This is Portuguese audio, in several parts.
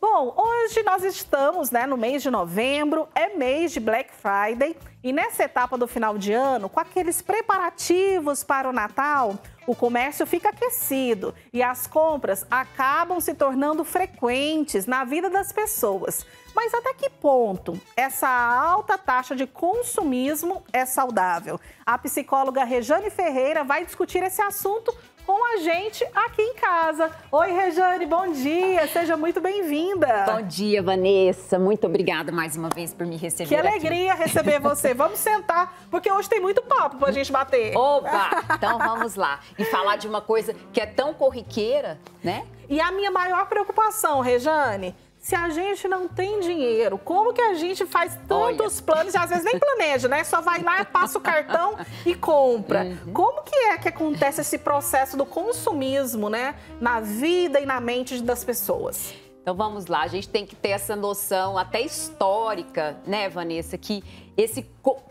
Bom, hoje nós estamos, no mês de novembro, é mês de Black Friday e nessa etapa do final de ano, com aqueles preparativos para o Natal, o comércio fica aquecido e as compras acabam se tornando frequentes na vida das pessoas. Mas até que ponto essa alta taxa de consumismo é saudável? A psicóloga Rejane Ferreira vai discutir esse assunto com a gente aqui em casa. Oi, Rejane, bom dia, seja muito bem-vinda. Bom dia, Vanessa, muito obrigada mais uma vez por me receber. Que alegria receber você. Vamos sentar, porque hoje tem muito papo pra gente bater. Oba, então vamos lá. E falar de uma coisa que é tão corriqueira, né? E a minha maior preocupação, Rejane, se a gente não tem dinheiro, como que a gente faz tantos planos e às vezes nem planeja, né? Só vai lá, passa o cartão e compra. Como que é que acontece esse processo do consumismo, né? Na vida e na mente das pessoas? Então vamos lá, a gente tem que ter essa noção até histórica, né, Vanessa, que esse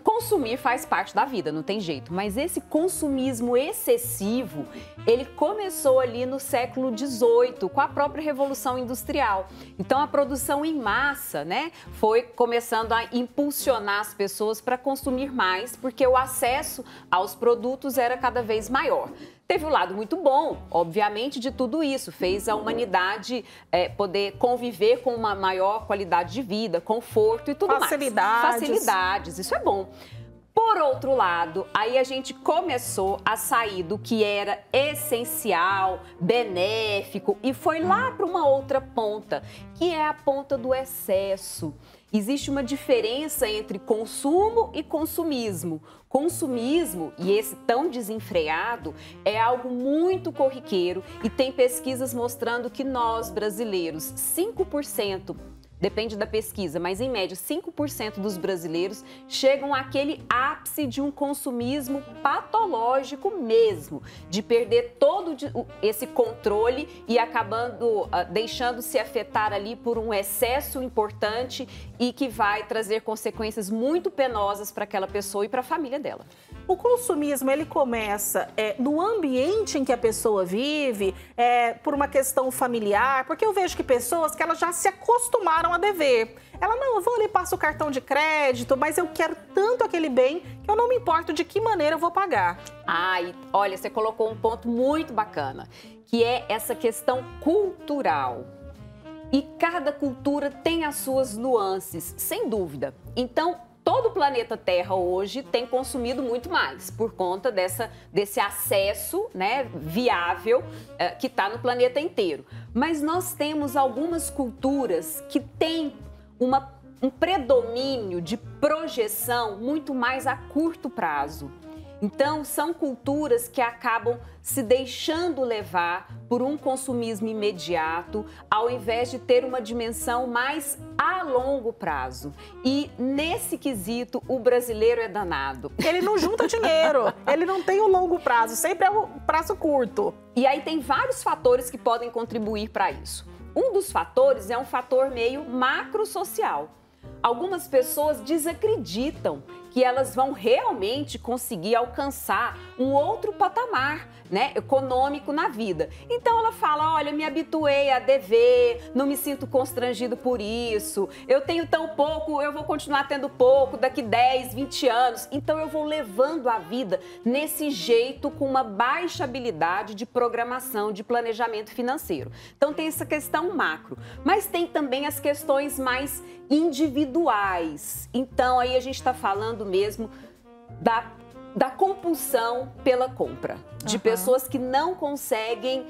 consumir faz parte da vida, não tem jeito. Mas esse consumismo excessivo, ele começou ali no século XVIII, com a própria Revolução Industrial. Então a produção em massa, né, foi começando a impulsionar as pessoas para consumir mais, porque o acesso aos produtos era cada vez maior. Teve um lado muito bom, obviamente, de tudo isso. Fez a humanidade poder conviver com uma maior qualidade de vida, conforto e tudo mais. Facilidades, isso é bom. Por outro lado, aí a gente começou a sair do que era essencial, benéfico e foi lá para uma outra ponta, que é a ponta do excesso. Existe uma diferença entre consumo e consumismo. Consumismo, e esse tão desenfreado, é algo muito corriqueiro e tem pesquisas mostrando que nós, brasileiros, 5%, depende da pesquisa, mas em média 5% dos brasileiros chegam àquele ápice de um consumismo patológico mesmo, de perder todo esse controle e acabando deixando-se afetar ali por um excesso importante e que vai trazer consequências muito penosas para aquela pessoa e para a família dela. O consumismo, ele começa no ambiente em que a pessoa vive, por uma questão familiar, porque eu vejo que pessoas que elas já se acostumaram a dever. Ela, não, eu vou ali, passo o cartão de crédito, mas eu quero tanto aquele bem que eu não me importo de que maneira eu vou pagar. Ai, olha, você colocou um ponto muito bacana, que é essa questão cultural. E cada cultura tem as suas nuances, sem dúvida. Então, todo o planeta Terra hoje tem consumido muito mais por conta desse acesso, né, viável que está no planeta inteiro. Mas nós temos algumas culturas que têm um predomínio de projeção muito mais a curto prazo. Então, são culturas que acabam se deixando levar por um consumismo imediato, ao invés de ter uma dimensão mais a longo prazo. E, nesse quesito, o brasileiro é danado. Ele não junta dinheiro, ele não tem o longo prazo, sempre é o prazo curto. E aí tem vários fatores que podem contribuir para isso. Um dos fatores é um fator meio macrosocial. Algumas pessoas desacreditam que elas vão realmente conseguir alcançar um outro patamar, né, econômico na vida. Então ela fala, olha, me habituei a dever, não me sinto constrangido por isso, eu tenho tão pouco, eu vou continuar tendo pouco daqui 10, 20 anos. Então eu vou levando a vida nesse jeito com uma baixa habilidade de programação, de planejamento financeiro. Então tem essa questão macro, mas tem também as questões mais individuais. Então aí a gente está falando mesmo da compulsão pela compra, de pessoas que não conseguem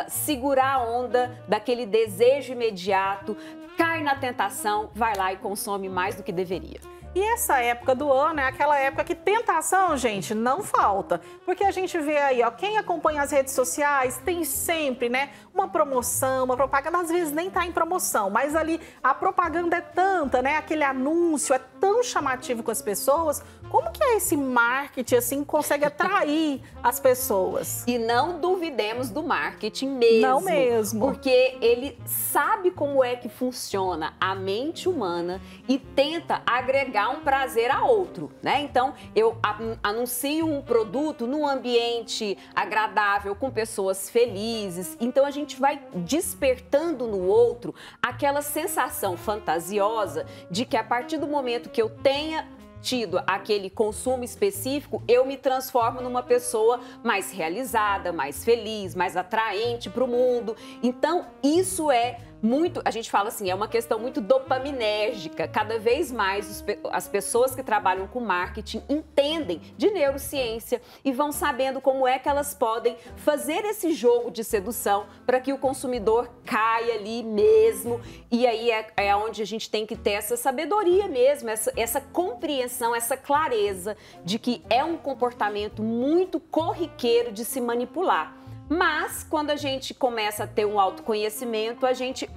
segurar a onda daquele desejo imediato, cai na tentação, vai lá e consome mais do que deveria. E essa época do ano é aquela época que tentação, gente, não falta. Porque a gente vê aí, ó, quem acompanha as redes sociais tem sempre, né, uma promoção, uma propaganda, às vezes nem tá em promoção, mas ali a propaganda é tanta, né, aquele anúncio é tão chamativo com as pessoas, Como que é esse marketing, assim, consegue atrair as pessoas? E não duvidemos do marketing mesmo. Não mesmo. Porque ele sabe como é que funciona a mente humana e tenta agregar um prazer a outro, né? Então, eu anuncio um produto num ambiente agradável, com pessoas felizes. Então, a gente vai despertando no outro aquela sensação fantasiosa de que a partir do momento que eu tenha tido aquele consumo específico, eu me transformo numa pessoa mais realizada, mais feliz, mais atraente para o mundo. Então, isso é muito, a gente fala assim, é uma questão muito dopaminérgica. Cada vez mais as pessoas que trabalham com marketing entendem de neurociência e vão sabendo como é que elas podem fazer esse jogo de sedução para que o consumidor caia ali mesmo. E aí é onde a gente tem que ter essa sabedoria mesmo, essa compreensão, essa clareza de que é um comportamento muito corriqueiro de se manipular. Mas, quando a gente começa a ter um autoconhecimento, a gente,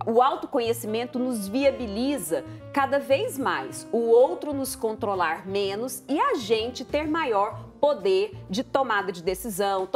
o autoconhecimento nos viabiliza cada vez mais o outro nos controlar menos e a gente ter maior poder de tomada de decisão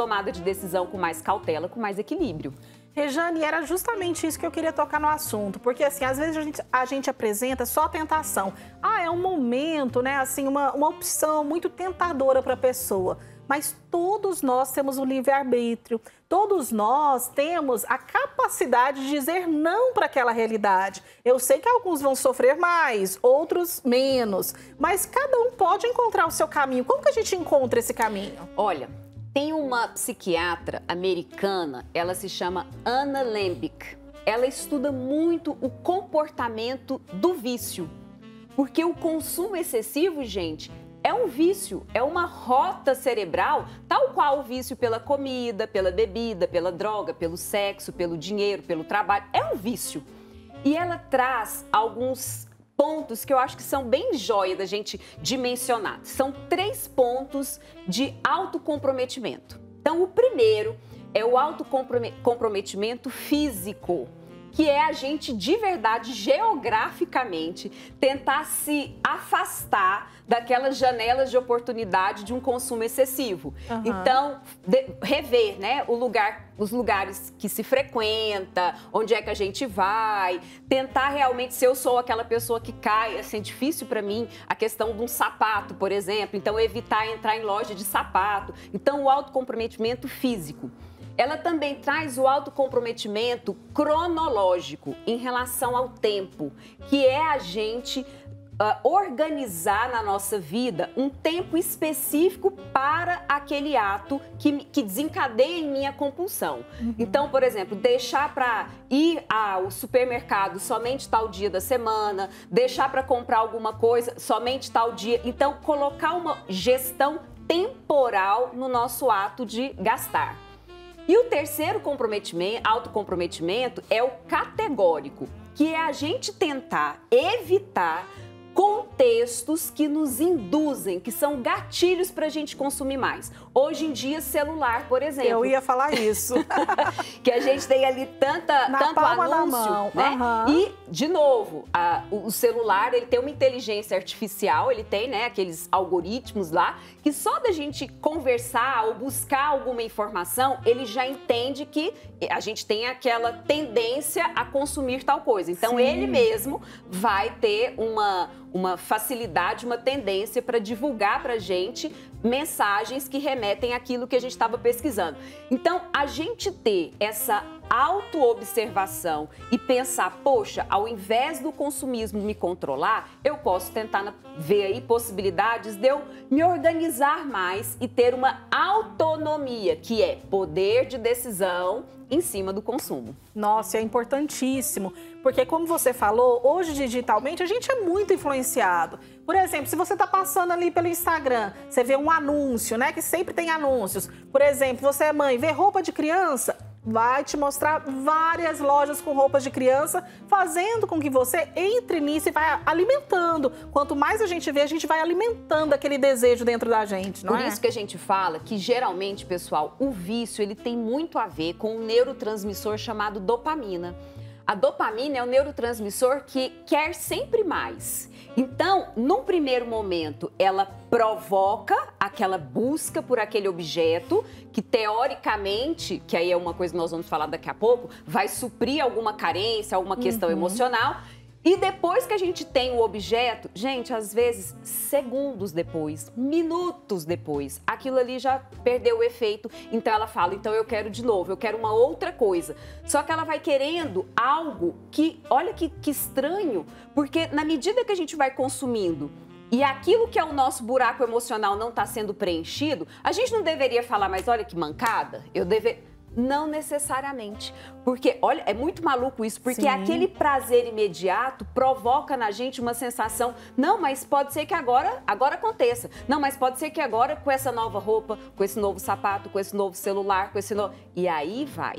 com mais cautela, com mais equilíbrio. Rejane, era justamente isso que eu queria tocar no assunto, porque assim, às vezes a gente apresenta só a tentação. É um momento, né, assim, uma opção muito tentadora para a pessoa. Mas todos nós temos o livre-arbítrio, todos nós temos a capacidade de dizer não para aquela realidade. Eu sei que alguns vão sofrer mais, outros menos, mas cada um pode encontrar o seu caminho. Como que a gente encontra esse caminho? Olha, tem uma psiquiatra americana, ela se chama Anna Lembke. Ela estuda muito o comportamento do vício, porque o consumo excessivo, gente, é um vício, é uma rota cerebral, tal qual o vício pela comida, pela bebida, pela droga, pelo sexo, pelo dinheiro, pelo trabalho. É um vício. E ela traz alguns pontos que eu acho que são bem joia da gente dimensionar. São 3 pontos de autocomprometimento. Então, o primeiro é o autocomprometimento físico, que é a gente, de verdade, geograficamente, tentar se afastar daquelas janelas de oportunidade de um consumo excessivo. Uhum. Então, rever, né, os lugares que se frequenta, onde é que a gente vai, tentar realmente, se eu sou aquela pessoa que cai, assim, é difícil para mim a questão de um sapato, por exemplo, então evitar entrar em loja de sapato. Então, o autocomprometimento físico. Ela também traz o autocomprometimento cronológico em relação ao tempo, que é a gente organizar na nossa vida um tempo específico para aquele ato que desencadeia em mim a compulsão. Uhum. Então, por exemplo, deixar para ir ao supermercado somente tal dia da semana, deixar para comprar alguma coisa somente tal dia. Então, colocar uma gestão temporal no nosso ato de gastar. E o terceiro autocomprometimento é o categórico, que é a gente tentar evitar contextos que nos induzem, que são gatilhos para a gente consumir mais. Hoje em dia, celular, por exemplo. Eu ia falar isso. Que a gente tem ali tanto anúncio, né? Uhum. E, de novo, o celular, ele tem uma inteligência artificial, ele tem, né, aqueles algoritmos lá, que só da gente conversar ou buscar alguma informação, ele já entende que a gente tem aquela tendência a consumir tal coisa. Então, sim, ele mesmo vai ter uma facilidade, uma tendência para divulgar para a gente mensagens que remetem àquilo que a gente estava pesquisando. Então, a gente ter essa autoobservação e pensar, poxa, ao invés do consumismo me controlar, eu posso tentar ver aí possibilidades de eu me organizar mais e ter uma autonomia, que é poder de decisão em cima do consumo. Nossa, é importantíssimo, porque como você falou, hoje digitalmente a gente é muito influenciado. Por exemplo, se você está passando ali pelo Instagram, você vê um anúncio, né, que sempre tem anúncios. Por exemplo, você é mãe, vê roupa de criança, vai te mostrar várias lojas com roupas de criança, fazendo com que você entre nisso e vai alimentando. Quanto mais a gente vê, a gente vai alimentando aquele desejo dentro da gente, não é? Por isso que a gente fala que, geralmente, pessoal, o vício, ele tem muito a ver com um neurotransmissor chamado dopamina. A dopamina é um neurotransmissor que quer sempre mais. Então, num primeiro momento, ela provoca aquela busca por aquele objeto que, teoricamente, que aí é uma coisa que nós vamos falar daqui a pouco, vai suprir alguma carência, alguma questão emocional. E depois que a gente tem o objeto, gente, às vezes segundos depois, minutos depois, aquilo ali já perdeu o efeito. Então ela fala, então eu quero de novo, eu quero uma outra coisa. Só que ela vai querendo algo que, olha que estranho, porque na medida que a gente vai consumindo e aquilo que é o nosso buraco emocional não está sendo preenchido, a gente não deveria falar, mas olha que mancada, eu deveria... Não necessariamente, porque, olha, é muito maluco isso, porque aquele prazer imediato provoca na gente uma sensação, não, mas pode ser que agora aconteça, não, mas pode ser que agora com essa nova roupa, com esse novo sapato, com esse novo celular, com esse novo... E aí vai.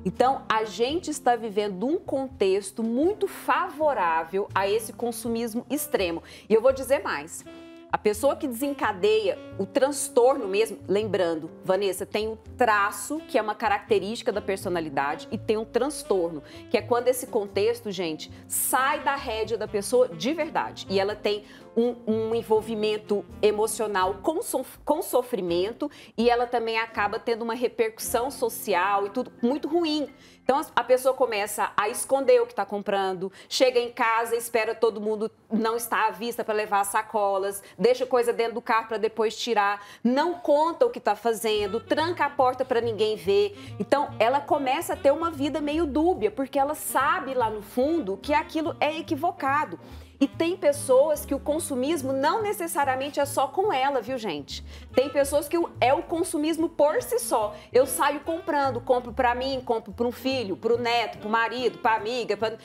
Então, a gente está vivendo um contexto muito favorável a esse consumismo extremo. E eu vou dizer mais. A pessoa que desencadeia o transtorno mesmo, lembrando, Vanessa, tem o traço, que é uma característica da personalidade, e tem um transtorno, que é quando esse contexto, gente, sai da rédea da pessoa de verdade. E ela tem um envolvimento emocional com sofrimento, e ela também acaba tendo uma repercussão social e tudo muito ruim. Então, a pessoa começa a esconder o que está comprando, chega em casa, espera todo mundo não estar à vista para levar as sacolas, deixa coisa dentro do carro para depois tirar, não conta o que está fazendo, tranca a porta para ninguém ver. Então, ela começa a ter uma vida meio dúbia, porque ela sabe lá no fundo que aquilo é equivocado. E tem pessoas que o consumismo não necessariamente é só com ela, viu, gente? Tem pessoas que é o consumismo por si só. Eu saio comprando, compro para mim, compro para um filho, para o neto, para o marido, para a amiga.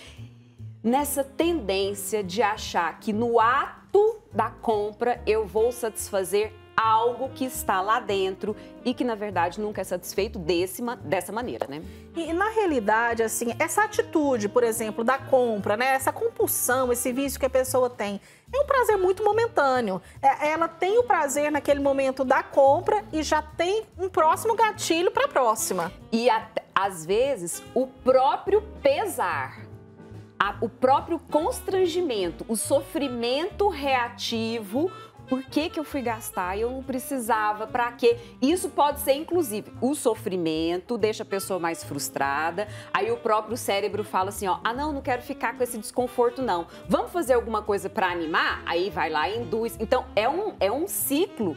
Nessa tendência de achar que no ato da compra eu vou satisfazer algo que está lá dentro e que, na verdade, nunca é satisfeito dessa maneira, né? E, na realidade, assim, essa atitude, por exemplo, da compra, né? Essa compulsão, esse vício que a pessoa tem, é um prazer muito momentâneo. Ela tem o prazer naquele momento da compra e já tem um próximo gatilho para a próxima. E, às vezes, o próprio pesar, o próprio constrangimento, o sofrimento reativo. Por que eu fui gastar? Eu não precisava, pra quê? Isso pode ser, inclusive, o sofrimento deixa a pessoa mais frustrada, aí o próprio cérebro fala assim, ó, não quero ficar com esse desconforto, não. Vamos fazer alguma coisa pra animar? Aí vai lá e induz. Então, é um ciclo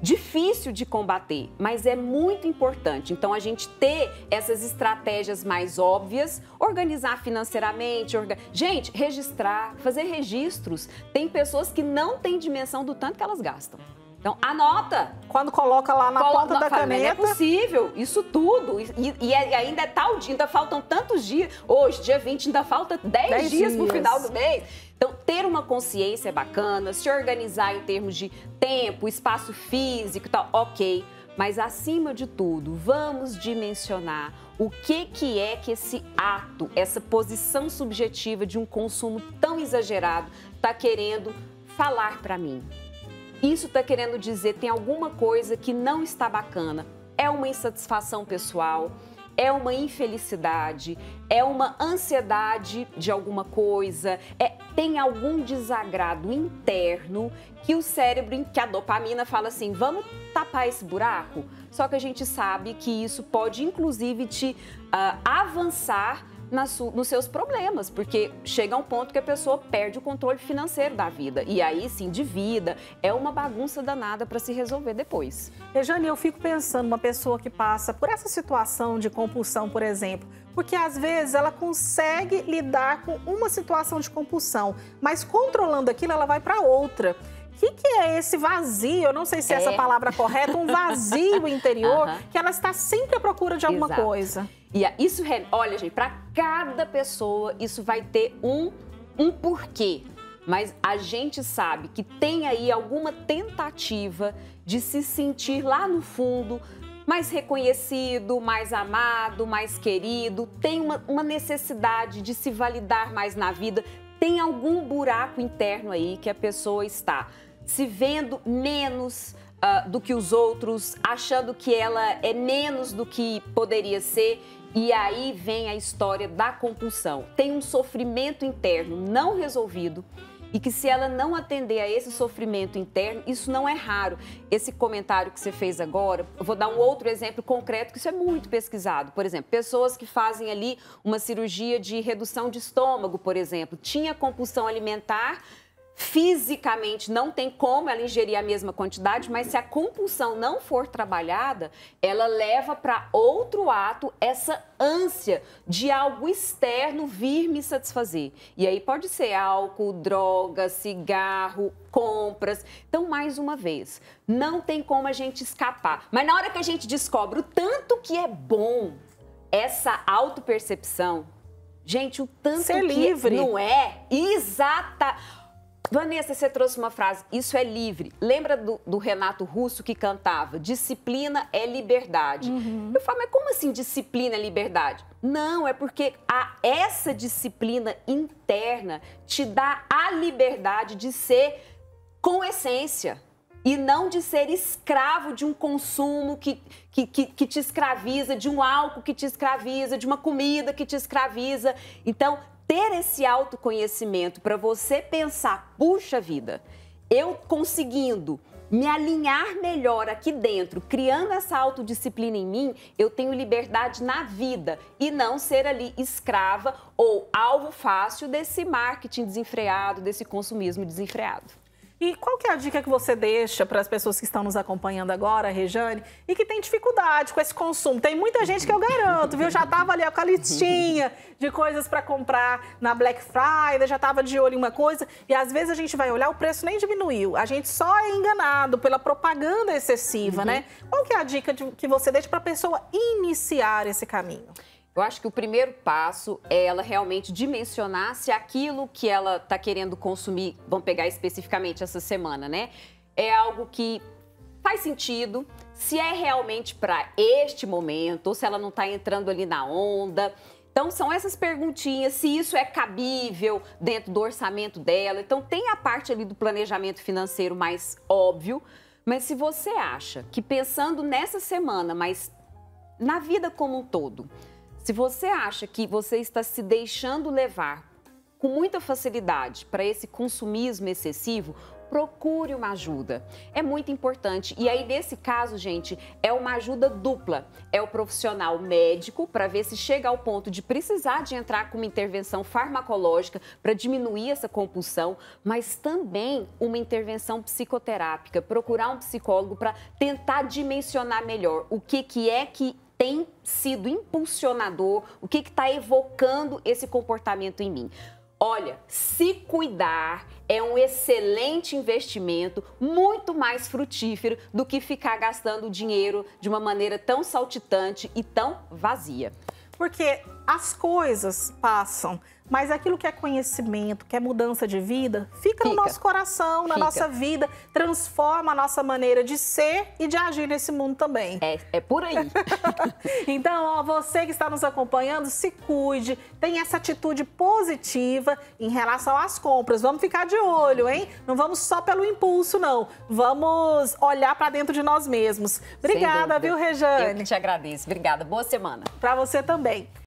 difícil de combater, mas é muito importante. Então, a gente ter essas estratégias mais óbvias, organizar financeiramente, gente, registrar, fazer registros. Tem pessoas que não têm dimensão do tanto que elas gastam. Então, anota. Quando coloca lá na ponta da caneta. Não é possível, isso tudo. E ainda é tal dia, ainda faltam tantos dias. Hoje, dia 20, ainda falta 10 dias pro final do mês. Então, ter uma consciência é bacana, se organizar em termos de tempo, espaço físico e tal, ok. Mas, acima de tudo, vamos dimensionar o que é que esse ato, essa posição subjetiva de um consumo tão exagerado está querendo falar para mim. Isso está querendo dizer, tem alguma coisa que não está bacana. É uma insatisfação pessoal, é uma infelicidade, é uma ansiedade de alguma coisa, tem algum desagrado interno que o cérebro, que a dopamina fala assim, vamos tapar esse buraco? Só que a gente sabe que isso pode, inclusive, te avançar nos seus problemas, porque chega um ponto que a pessoa perde o controle financeiro da vida. E aí, sim, de vida, é uma bagunça danada para se resolver depois. Rejane, eu fico pensando, uma pessoa que passa por essa situação de compulsão, por exemplo, porque às vezes ela consegue lidar com uma situação de compulsão, mas controlando aquilo, ela vai para outra. O que é esse vazio? Eu não sei se essa palavra é correta, um vazio interior, que ela está sempre à procura de alguma coisa. E isso, olha, gente, para cada pessoa isso vai ter um porquê. Mas a gente sabe que tem aí alguma tentativa de se sentir lá no fundo mais reconhecido, mais amado, mais querido, tem uma necessidade de se validar mais na vida, tem algum buraco interno aí que a pessoa está se vendo menos do que os outros, achando que ela é menos do que poderia ser. E aí vem a história da compulsão. Tem um sofrimento interno não resolvido e que se ela não atender a esse sofrimento interno, isso não é raro. Esse comentário que você fez agora, eu vou dar um outro exemplo concreto, que isso é muito pesquisado. Por exemplo, pessoas que fazem ali uma cirurgia de redução de estômago, por exemplo, tinha compulsão alimentar, fisicamente não tem como ela ingerir a mesma quantidade, mas se a compulsão não for trabalhada, ela leva para outro ato essa ânsia de algo externo vir me satisfazer. E aí pode ser álcool, droga, cigarro, compras. Então, mais uma vez, não tem como a gente escapar. Mas na hora que a gente descobre o tanto que é bom essa autopercepção, gente, o tanto Ser que livre. não é exata. Vanessa, você trouxe uma frase, isso é livre. Lembra do Renato Russo que cantava, disciplina é liberdade. Eu falo, mas como assim disciplina é liberdade? Não, é porque essa disciplina interna te dá a liberdade de ser com essência e não de ser escravo de um consumo que te escraviza, de um álcool que te escraviza, de uma comida que te escraviza. Então, ter esse autoconhecimento para você pensar, puxa vida, eu conseguindo me alinhar melhor aqui dentro, criando essa autodisciplina em mim, eu tenho liberdade na vida e não ser ali escrava ou alvo fácil desse marketing desenfreado, desse consumismo desenfreado. E qual que é a dica que você deixa para as pessoas que estão nos acompanhando agora, Rejane, e que tem dificuldade com esse consumo? Tem muita gente que eu garanto, viu? Já estava ali com a listinha de coisas para comprar na Black Friday, já estava de olho em uma coisa, e às vezes a gente vai olhar, o preço nem diminuiu. A gente só é enganado pela propaganda excessiva, né? Qual que é a dica que você deixa para a pessoa iniciar esse caminho? Eu acho que o primeiro passo é ela realmente dimensionar se aquilo que ela está querendo consumir, vamos pegar especificamente essa semana, né? É algo que faz sentido, se é realmente para este momento, ou se ela não está entrando ali na onda. Então, são essas perguntinhas, se isso é cabível dentro do orçamento dela. Então, tem a parte ali do planejamento financeiro mais óbvio, mas se você acha que pensando nessa semana, mas na vida como um todo, se você acha que você está se deixando levar com muita facilidade para esse consumismo excessivo, procure uma ajuda. É muito importante. E aí, nesse caso, gente, é uma ajuda dupla. É o profissional médico para ver se chega ao ponto de precisar de entrar com uma intervenção farmacológica para diminuir essa compulsão, mas também uma intervenção psicoterápica, procurar um psicólogo para tentar dimensionar melhor o que é que tem sido impulsionador, o que está evocando esse comportamento em mim. Olha, se cuidar é um excelente investimento, muito mais frutífero do que ficar gastando dinheiro de uma maneira tão saltitante e tão vazia. Porque as coisas passam, mas aquilo que é conhecimento, que é mudança de vida, fica no nosso coração, na nossa vida, transforma a nossa maneira de ser e de agir nesse mundo também. É por aí. Então, ó, você que está nos acompanhando, se cuide, tenha essa atitude positiva em relação às compras. Vamos ficar de olho, hein? Não vamos só pelo impulso, não. Vamos olhar para dentro de nós mesmos. Obrigada, viu, Rejane? Eu que te agradeço. Obrigada. Boa semana. Para você também.